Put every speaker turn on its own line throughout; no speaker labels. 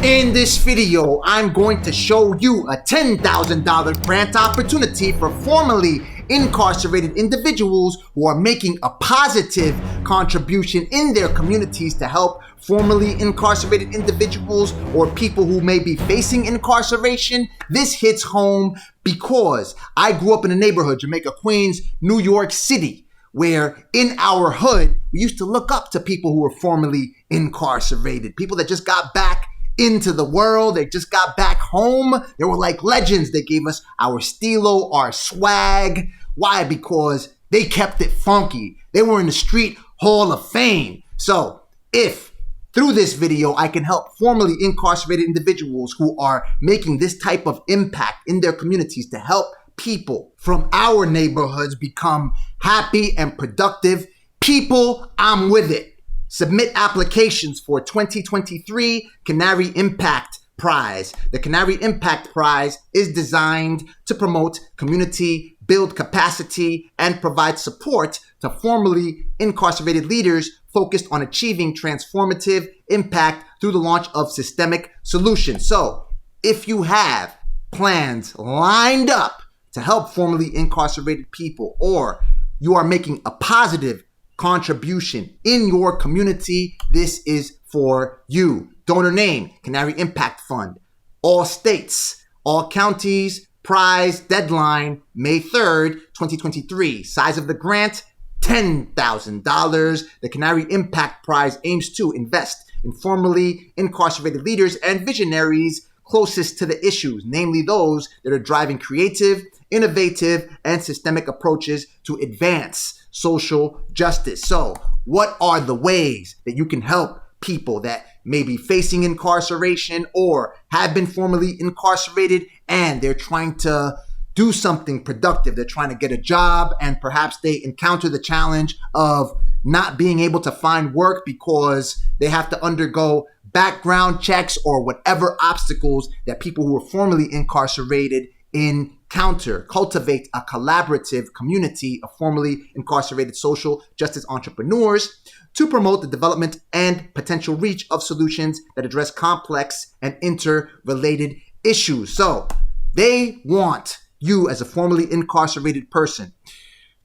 In this video, I'm going to show you a $10,000 grant opportunity for formerly incarcerated individuals who are making a positive contribution in their communities to help formerly incarcerated individuals or people who may be facing incarceration. This hits home because I grew up in a neighborhood, Jamaica, Queens, New York City, where in our hood, we used to look up to people who were formerly incarcerated, people that just got back into the world. They just got back home. They were like legends. They gave us our stilo, our swag. Why? Because they kept it funky. They were in the street hall of fame. So if through this video, I can help formerly incarcerated individuals who are making this type of impact in their communities to help people from our neighborhoods become happy and productive people, I'm with it. Submit applications for 2023 Canary Impact Prize. The Canary Impact Prize is designed to promote community, build capacity, and provide support to formerly incarcerated leaders focused on achieving transformative impact through the launch of systemic solutions. So, if you have plans lined up to help formerly incarcerated people, or you are making a positive contribution in your community, this is for you. Donor name, Canary Impact Fund. All states, all counties, prize deadline, May 3rd, 2023. Size of the grant, $10,000. The Canary Impact Prize aims to invest in formerly incarcerated leaders and visionaries closest to the issues, namely those that are driving creative, innovative, and systemic approaches to advance social justice. So, what are the ways that you can help people that may be facing incarceration or have been formerly incarcerated and they're trying to do something productive? They're trying to get a job and perhaps they encounter the challenge of not being able to find work because they have to undergo background checks or whatever obstacles that people who are formerly incarcerated encounter. Cultivate a collaborative community of formerly incarcerated social justice entrepreneurs to promote the development and potential reach of solutions that address complex and interrelated issues. So they want you as a formerly incarcerated person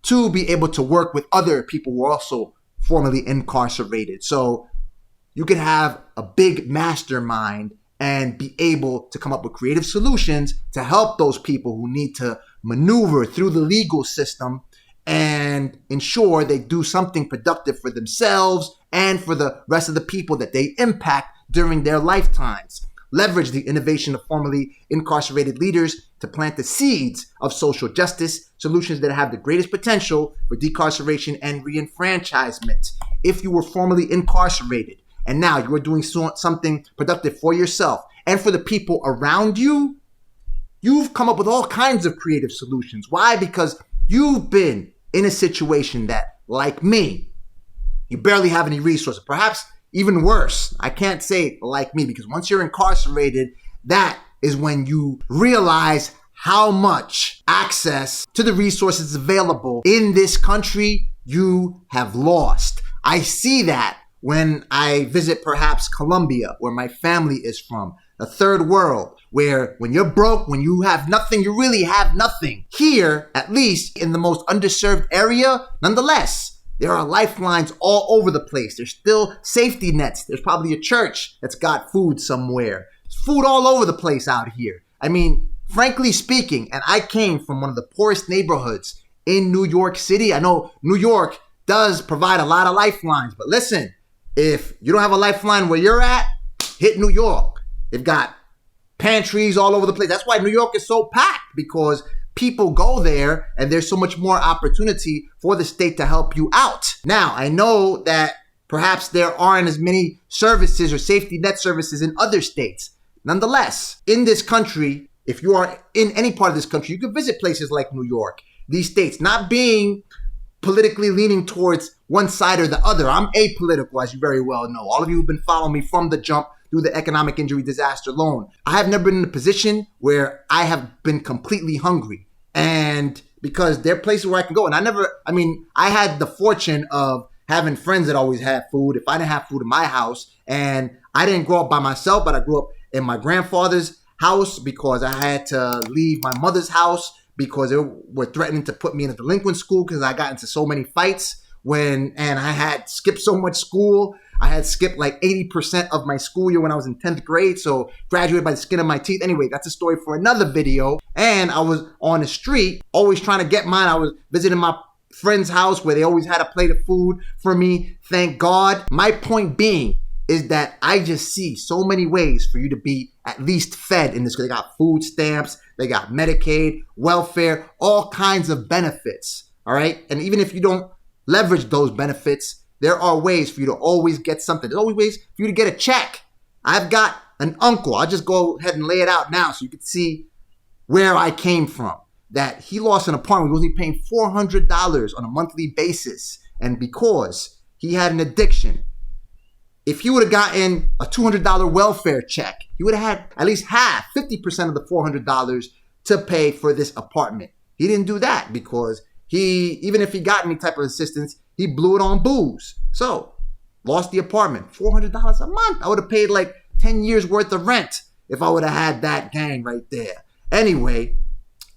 to be able to work with other people who are also formerly incarcerated. So you can have a big mastermind and be able to come up with creative solutions to help those people who need to maneuver through the legal system and ensure they do something productive for themselves and for the rest of the people that they impact during their lifetimes. Leverage the innovation of formerly incarcerated leaders to plant the seeds of social justice, solutions that have the greatest potential for decarceration and reenfranchisement. If you were formerly incarcerated, and now you are doing something productive for yourself and for the people around you, you've come up with all kinds of creative solutions. Why? Because you've been in a situation that, like me, you barely have any resources. Perhaps even worse. I can't say like me, because once you're incarcerated, that is when you realize how much access to the resources available in this country you have lost. I see that when I visit perhaps Colombia, where my family is from, a third world, where when you're broke, when you have nothing, you really have nothing. Here, at least in the most underserved area, nonetheless, there are lifelines all over the place. There's still safety nets. There's probably a church that's got food somewhere. There's food all over the place out here. I mean, frankly speaking, and I came from one of the poorest neighborhoods in New York City. I know New York does provide a lot of lifelines, but listen, if you don't have a lifeline where you're at, hit New York. They've got pantries all over the place. That's why New York is so packed, because people go there and there's so much more opportunity for the state to help you out. Now, I know that perhaps there aren't as many services or safety net services in other states. Nonetheless, in this country, if you are in any part of this country, you can visit places like New York. These states, not being politically leaning towards one side or the other. I'm apolitical, as you very well know. All of you who've been following me from the jump through the economic injury disaster loan. I have never been in a position where I have been completely hungry. And because there are places where I can go. And I had the fortune of having friends that always had food. If I didn't have food in my house, and I didn't grow up by myself, but I grew up in my grandfather's house because I had to leave my mother's house because they were threatening to put me in a delinquent school because I got into so many fights and I had skipped so much school. I had skipped like 80% of my school year when I was in 10th grade, so graduated by the skin of my teeth. Anyway, that's a story for another video. And I was on the street, always trying to get mine. I was visiting my friend's house where they always had a plate of food for me, thank God. My point being is that I just see so many ways for you to be at least fed in this. They got food stamps, they got Medicaid, welfare, all kinds of benefits, all right? And even if you don't leverage those benefits, there are ways for you to always get something. There's always ways for you to get a check. I've got an uncle. I'll just go ahead and lay it out now so you can see where I came from. That he lost an apartment. He was only paying $400 on a monthly basis. And because he had an addiction, if he would have gotten a $200 welfare check, he would have had at least half, 50% of the $400 to pay for this apartment. He didn't do that because even if he got any type of assistance, he blew it on booze. So, lost the apartment, $400 a month. I would have paid like 10 years worth of rent if I would have had that gang right there. Anyway,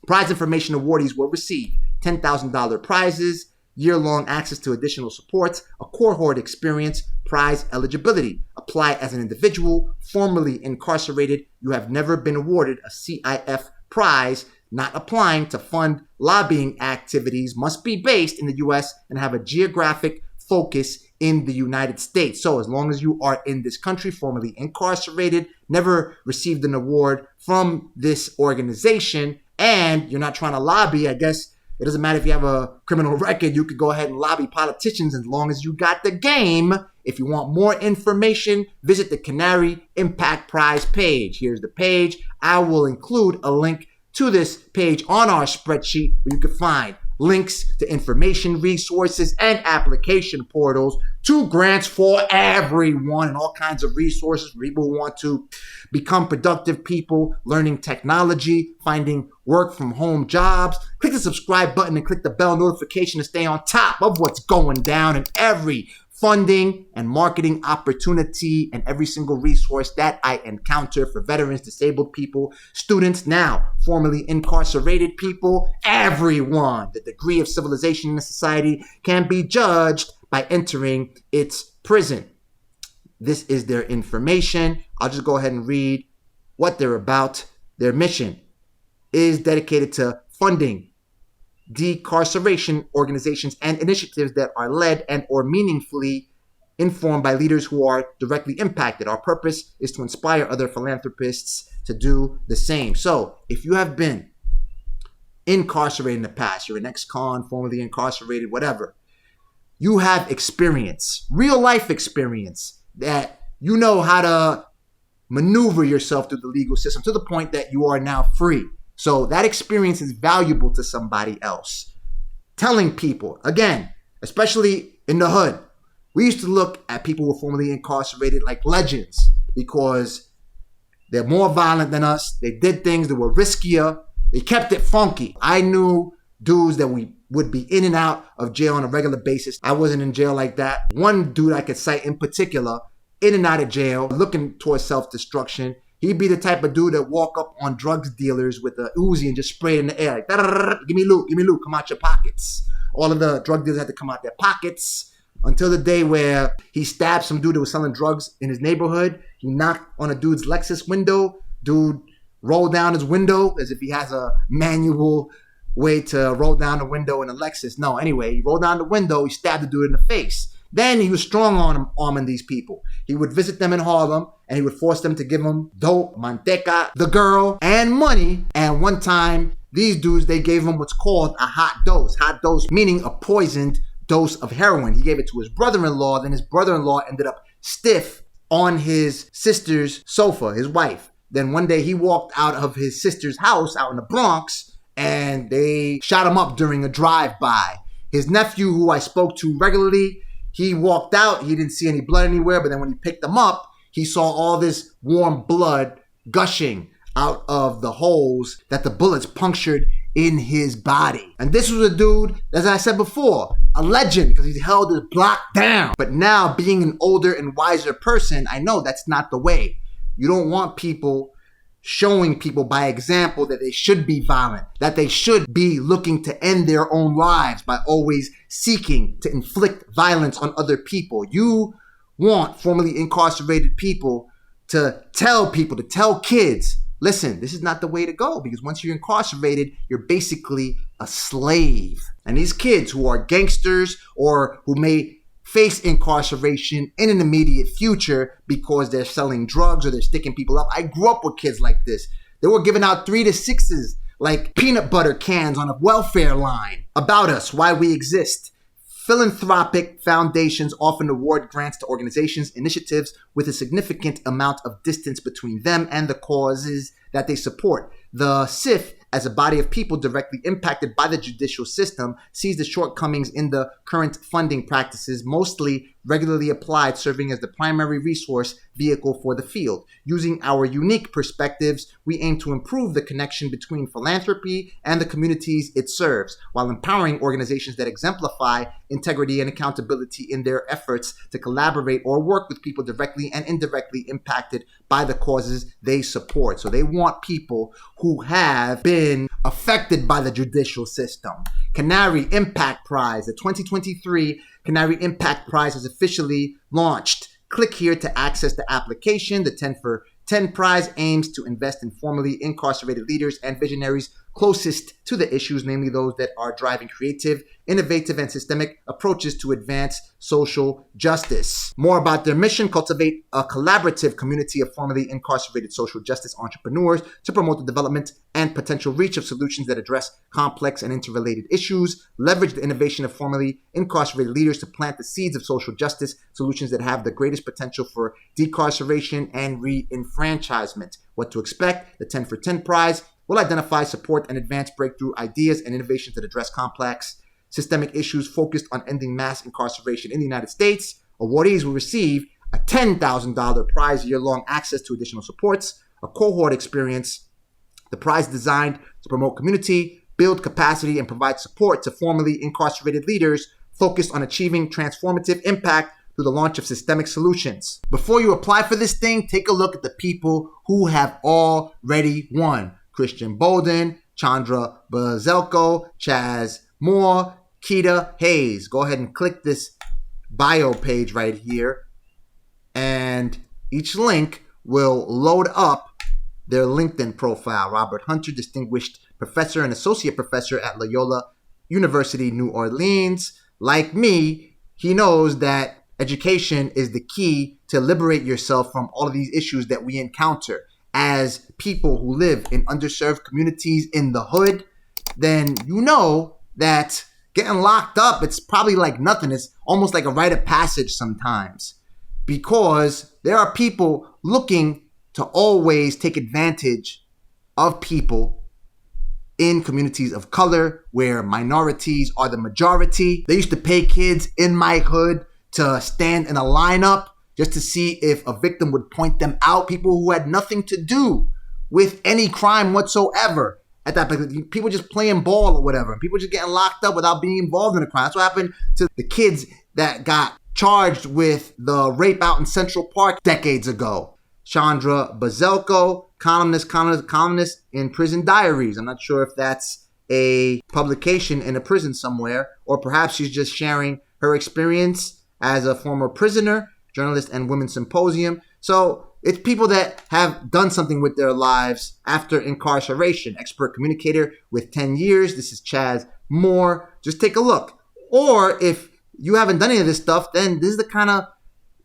prize information awardees will receive $10,000 prizes, year-long access to additional supports, a cohort experience, prize eligibility. Apply as an individual, formerly incarcerated. You have never been awarded a CIF prize. Not applying to fund lobbying activities, must be based in the U.S. and have a geographic focus in the United States. So as long as you are in this country, formerly incarcerated, never received an award from this organization, and you're not trying to lobby, I guess it doesn't matter if you have a criminal record, you could go ahead and lobby politicians as long as you got the game. If you want more information, visit the Canary Impact Prize page. Here's the page. I will include a link to this page on our spreadsheet where you can find links to information, resources, and application portals to grants for everyone and all kinds of resources for people who want to become productive people, learning technology, finding work from home jobs. Click the subscribe button and click the bell notification to stay on top of what's going down in every funding and marketing opportunity and every single resource that I encounter for veterans, disabled people, students, now formerly incarcerated people, everyone. The degree of civilization in a society can be judged by entering its prison. This is their information. I'll just go ahead and read what they're about. Their mission is dedicated to funding decarceration organizations and initiatives that are led and or meaningfully informed by leaders who are directly impacted. Our purpose is to inspire other philanthropists to do the same. So if you have been incarcerated in the past, you're an ex-con, formerly incarcerated, whatever, you have experience, real life experience, that you know how to maneuver yourself through the legal system to the point that you are now free. So that experience is valuable to somebody else. Telling people, again, especially in the hood, we used to look at people who were formerly incarcerated like legends because they're more violent than us. They did things that were riskier. They kept it funky. I knew dudes that we would be in and out of jail on a regular basis. I wasn't in jail like that. One dude I could cite in particular, in and out of jail, looking towards self-destruction. He'd be the type of dude that walk up on drugs dealers with a Uzi and just spray it in the air. Like, give me loot, come out your pockets. All of the drug dealers had to come out their pockets until the day where he stabbed some dude that was selling drugs in his neighborhood. He knocked on a dude's Lexus window. Dude rolled down his window as if he has a manual way to roll down the window in a Lexus. No, anyway, he rolled down the window. He stabbed the dude in the face. Then he was strong on arming these people. He would visit them in Harlem and he would force them to give him dope, manteca, the girl, and money. And one time, these dudes, they gave him what's called a hot dose. Hot dose meaning a poisoned dose of heroin. He gave it to his brother-in-law. Then his brother-in-law ended up stiff on his sister's sofa, his wife. Then one day he walked out of his sister's house out in the Bronx and they shot him up during a drive-by. His nephew, who I spoke to regularly, he walked out, he didn't see any blood anywhere, but then when he picked them up, he saw all this warm blood gushing out of the holes that the bullets punctured in his body. And this was a dude, as I said before, a legend because he held his block down. But now, being an older and wiser person, I know that's not the way. You don't want people showing people by example that they should be violent, that they should be looking to end their own lives by always seeking to inflict violence on other people. You want formerly incarcerated people to tell people, to tell kids, listen, this is not the way to go, because once you're incarcerated, you're basically a slave. And these kids who are gangsters or who may face incarceration in an immediate future because they're selling drugs or they're sticking people up. I grew up with kids like this. They were giving out 3 to 6s like peanut butter cans on a welfare line. About us, why we exist. Philanthropic foundations often award grants to organizations, initiatives with a significant amount of distance between them and the causes that they support. The SIF, as a body of people directly impacted by the judicial system, sees the shortcomings in the current funding practices, mostly regularly applied, serving as the primary resource vehicle for the field. Using our unique perspectives, we aim to improve the connection between philanthropy and the communities it serves, while empowering organizations that exemplify integrity and accountability in their efforts to collaborate or work with people directly and indirectly impacted by the causes they support. So they want people who have been affected by the judicial system. Canary Impact Prize, the 2023 Canary Impact Prize has officially launched. Click here to access the application. The 10 for 10 prize aims to invest in formerly incarcerated leaders and visionaries closest to the issues, namely those that are driving creative, innovative, and systemic approaches to advance social justice. More about their mission: cultivate a collaborative community of formerly incarcerated social justice entrepreneurs to promote the development and potential reach of solutions that address complex and interrelated issues, leverage the innovation of formerly incarcerated leaders to plant the seeds of social justice solutions that have the greatest potential for decarceration and re-enfranchisement. What to expect? The 10 for 10 prize will identify, support, and advance breakthrough ideas and innovations that address complex systemic issues focused on ending mass incarceration in the United States. Awardees will receive a $10,000 prize, year-long access to additional supports, a cohort experience. The prize is designed to promote community, build capacity, and provide support to formerly incarcerated leaders focused on achieving transformative impact through the launch of systemic solutions. Before you apply for this thing, take a look at the people who have already won. Christian Bolden, Chandra Bazelko, Chaz Moore, Keita Hayes. Go ahead and click this bio page right here, and each link will load up their LinkedIn profile. Robert Hunter, distinguished professor and associate professor at Loyola University, New Orleans. Like me, he knows that education is the key to liberate yourself from all of these issues that we encounter. As people who live in underserved communities in the hood, then you know that getting locked up, it's probably like nothing. It's almost like a rite of passage sometimes, because there are people looking to always take advantage of people in communities of color where minorities are the majority. They used to pay kids in my hood to stand in a lineup just to see if a victim would point them out. People who had nothing to do with any crime whatsoever. At that point, people just playing ball or whatever. People just getting locked up without being involved in a crime. That's what happened to the kids that got charged with the rape out in Central Park decades ago. Chandra Bazelko, columnist in Prison Diaries. I'm not sure if that's a publication in a prison somewhere, or perhaps she's just sharing her experience as a former prisoner, journalist, and Women's Symposium. So it's people that have done something with their lives after incarceration. Expert communicator with 10 years. This is Chaz Moore. Just take a look. Or if you haven't done any of this stuff, then this is the kind of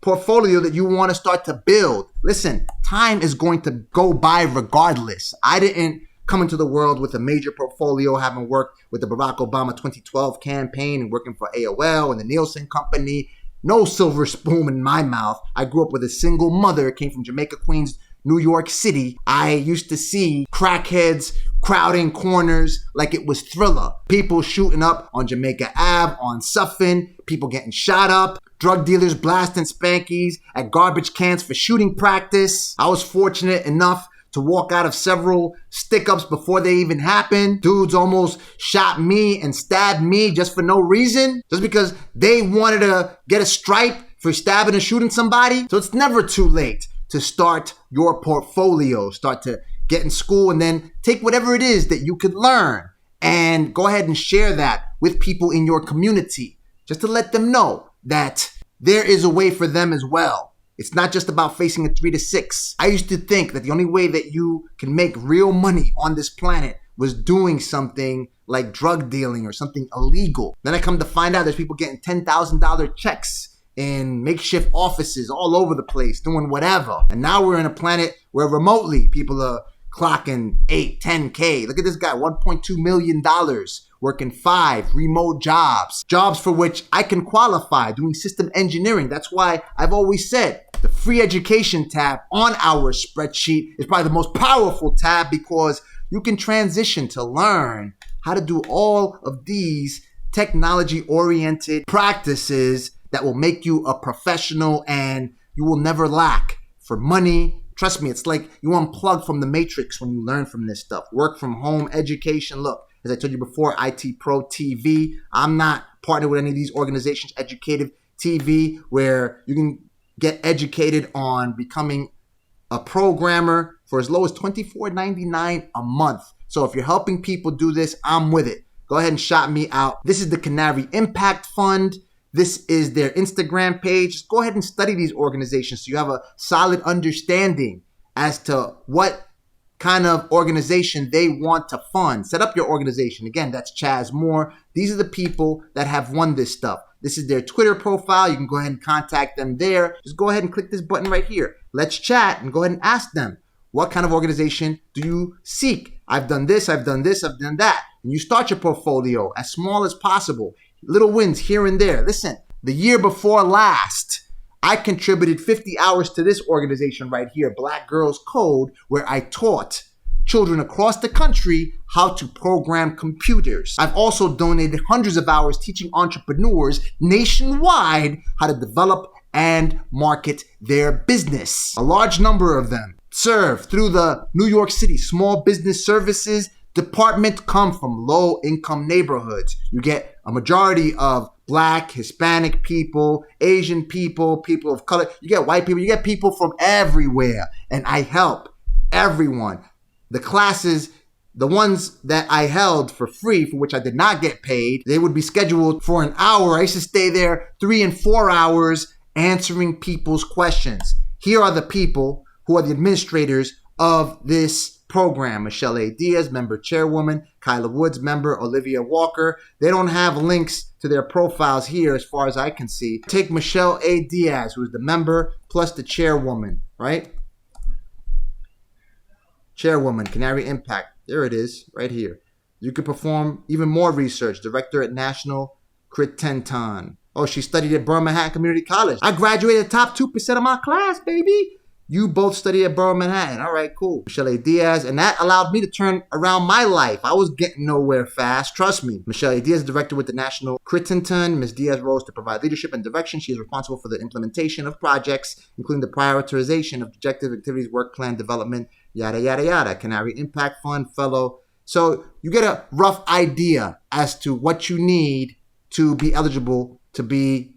portfolio that you want to start to build. Listen, time is going to go by regardless. I didn't come into the world with a major portfolio, having worked with the Barack Obama 2012 campaign and working for AOL and the Nielsen Company. No silver spoon in my mouth. I grew up with a single mother, came from Jamaica, Queens, New York City. I used to see crackheads crowding corners like it was Thriller. People shooting up on Jamaica Ave, on Suffin, people getting shot up, drug dealers blasting spankies at garbage cans for shooting practice. I was fortunate enough to walk out of several stick-ups before they even happened. Dudes almost shot me and stabbed me just for no reason, just because they wanted to get a stripe for stabbing and shooting somebody. So it's never too late to start your portfolio, start to get in school, and then take whatever it is that you could learn and go ahead and share that with people in your community, just to let them know that there is a way for them as well. It's not just about facing a 3 to 6. I used to think that the only way that you can make real money on this planet was doing something like drug dealing or something illegal. Then I come to find out there's people getting $10,000 checks in makeshift offices all over the place, doing whatever. And now we're in a planet where remotely people are clocking 8, 10K. Look at this guy, $1.2 million, working 5 remote jobs for which I can qualify, doing system engineering. That's why I've always said the free education tab on our spreadsheet is probably the most powerful tab, because you can transition to learn how to do all of these technology-oriented practices that will make you a professional, and you will never lack for money. Trust me, it's like you unplug from the matrix when you learn from this stuff. Work from home, education. Look, as I told you before, IT Pro TV. I'm not partnered with any of these organizations. Educative TV, where you can get educated on becoming a programmer for as low as $24.99 a month. So if you're helping people do this, I'm with it. Go ahead and shout me out. This is the Canary Impact Fund. This is their Instagram page. Just go ahead and study these organizations so you have a solid understanding as to what kind of organization they want to fund. Set up your organization. Again, that's Chaz Moore. These are the people that have won this stuff. This is their Twitter profile. You can go ahead and contact them there. Just go ahead and click this button right here. Let's chat, and go ahead and ask them, what kind of organization do you seek? I've done this, I've done this, I've done that. And you start your portfolio as small as possible. Little wins here and there. Listen, the year before last, I contributed 50 hours to this organization right here, Black Girls Code, where I taught children across the country how to program computers. I've also donated hundreds of hours teaching entrepreneurs nationwide how to develop and market their business. A large number of them serve through the New York City Small Business Services Department, come from low-income neighborhoods. You get a majority of Black, Hispanic people, Asian people, people of color. You get white people. You get people from everywhere. And I help everyone. The classes, the ones that I held for free, for which I did not get paid, they would be scheduled for an hour. I used to stay there 3 and 4 hours answering people's questions. Here are the people who are the administrators of this program. Michelle A. Diaz, member chairwoman. Kyla Woods, member. Olivia Walker. They don't have links to their profiles here as far as I can see. Take Michelle A. Diaz, who is the member, plus the chairwoman, right? Chairwoman, Canary Impact. There it is, right here. You could perform even more research. Director at National Crittenden. Oh, she studied at Borough Manhattan Community College. I graduated top 2% of my class, baby. You both study at Borough Manhattan. All right, cool. Michelle A. Diaz. And that allowed me to turn around my life. I was getting nowhere fast. Trust me. Michelle A. Diaz, director with the National Crittenden. Ms. Diaz rose to provide leadership and direction. She is responsible for the implementation of projects, including the prioritization of objective activities, work plan development, yada, yada, yada. Canary Impact Fund fellow. So you get a rough idea as to what you need to be eligible to be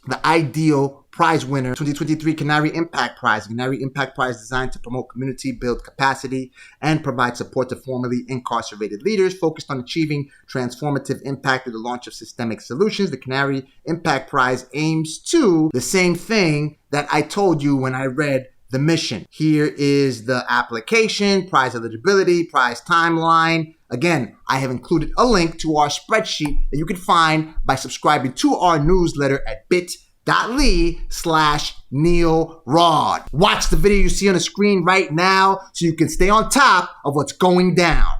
the ideal prize winner, 2023 Canary Impact Prize. Canary Impact Prize designed to promote community, build capacity, and provide support to formerly incarcerated leaders focused on achieving transformative impact through the launch of systemic solutions. The Canary Impact Prize aims to the same thing that I told you when I read the mission. Here is the application, prize eligibility, prize timeline. Again, I have included a link to our spreadsheet that you can find by subscribing to our newsletter at bit.ly/Neil Rod. Watch the video you see on the screen right now so you can stay on top of what's going down.